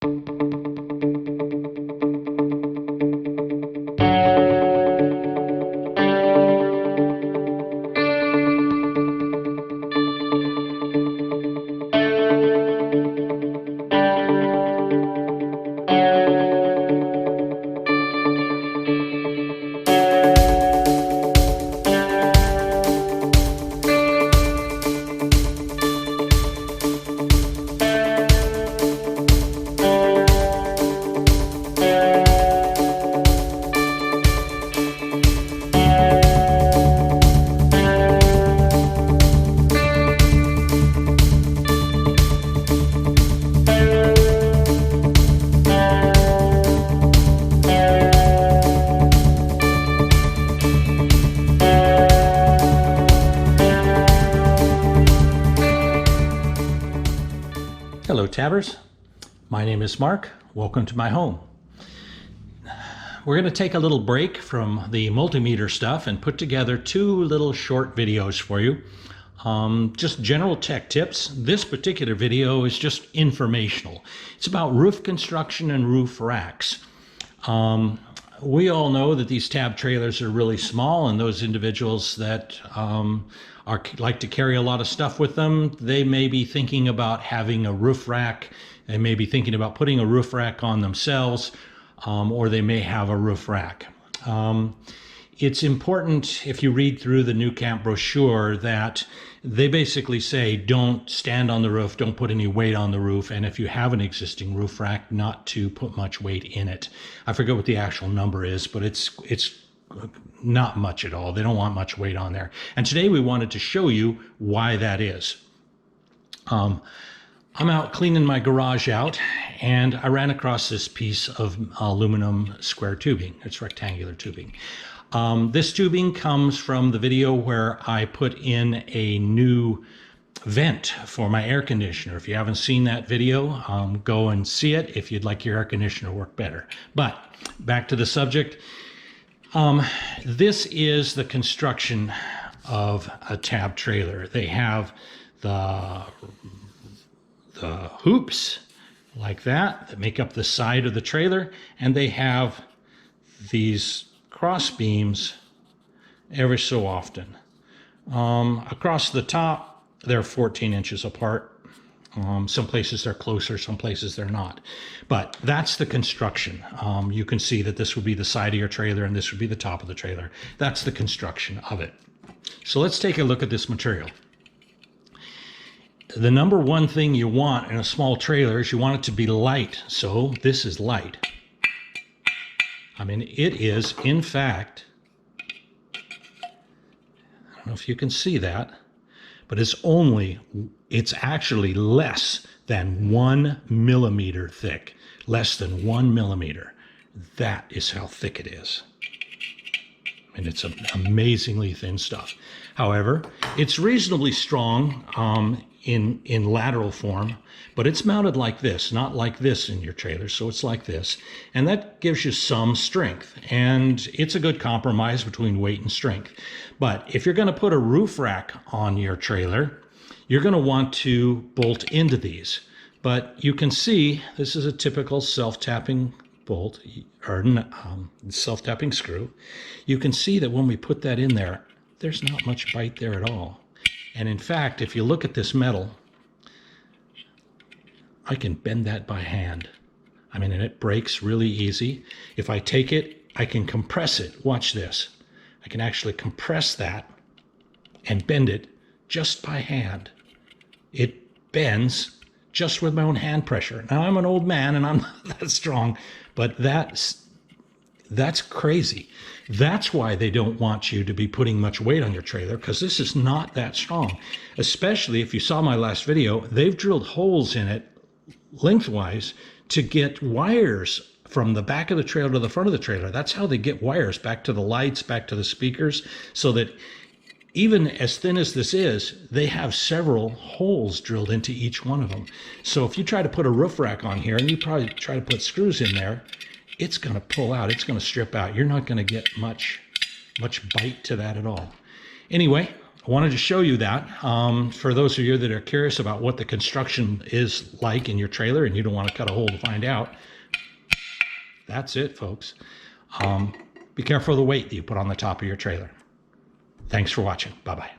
Hello Tabbers, my name is Mark. Welcome to my home. We're going to take a little break from the multimeter stuff and put together two little short videos for you. Just general tech tips. This particular video is just informational. It's about roof construction and roof racks. We all know that these tab trailers are really small, and those individuals that like to carry a lot of stuff with them, they may be thinking about having a roof rack. They may be thinking about putting a roof rack on themselves, or they may have a roof rack. It's important, if you read through the Nucamp brochure, that they basically say don't stand on the roof, don't put any weight on the roof, and if you have an existing roof rack, not to put much weight in it. I forget what the actual number is, but it's not much at all. They don't want much weight on there. And today we wanted to show you why that is. I'm out cleaning my garage out, and I ran across this piece of aluminum square tubing. It's rectangular tubing. This tubing comes from the video where I put in a new vent for my air conditioner. If you haven't seen that video, go and see it if you'd like your air conditioner to work better. But back to the subject. This is the construction of a tab trailer. They have the hoops like that make up the side of the trailer, and they have these cross beams every so often. Across the top, they're 14 inches apart. Some places they're closer, some places they're not. But that's the construction. You can see that this would be the side of your trailer and this would be the top of the trailer. That's the construction of it. So let's take a look at this material. The number one thing you want in a small trailer is you want it to be light. So this is light. I mean, it is, in fact, I don't know if you can see that, but it's actually less than 1 millimeter thick. Less than 1 millimeter. That is how thick it is. And it's amazingly thin stuff. However, it's reasonably strong in lateral form, but it's mounted like this, not like this in your trailer. So it's like this, and that gives you some strength, and it's a good compromise between weight and strength. But if you're going to put a roof rack on your trailer, you're going to want to bolt into these. But you can see this is a typical self-tapping bolt, or self-tapping screw. You can see that when we put that in there, there's not much bite there at all. And in fact, if you look at this metal, I can bend that by hand. I mean, and it breaks really easy. If I take it, I can compress it. Watch this. I can actually compress that and bend it just by hand. It bends just with my own hand pressure. Now, I'm an old man and I'm not that strong, but that's crazy. That's why they don't want you to be putting much weight on your trailer, because this is not that strong. Especially if you saw my last video, they've drilled holes in it lengthwise to get wires from the back of the trailer to the front of the trailer. That's how they get wires back to the lights, back to the speakers, so that even as thin as this is, they have several holes drilled into each one of them. So if you try to put a roof rack on here and you probably try to put screws in there, it's going to pull out, it's going to strip out. You're not going to get much bite to that at all. Anyway, I wanted to show you that. For those of you that are curious about what the construction is like in your trailer and you don't want to cut a hole to find out, that's it, folks. Be careful of the weight that you put on the top of your trailer. Thanks for watching. Bye-bye.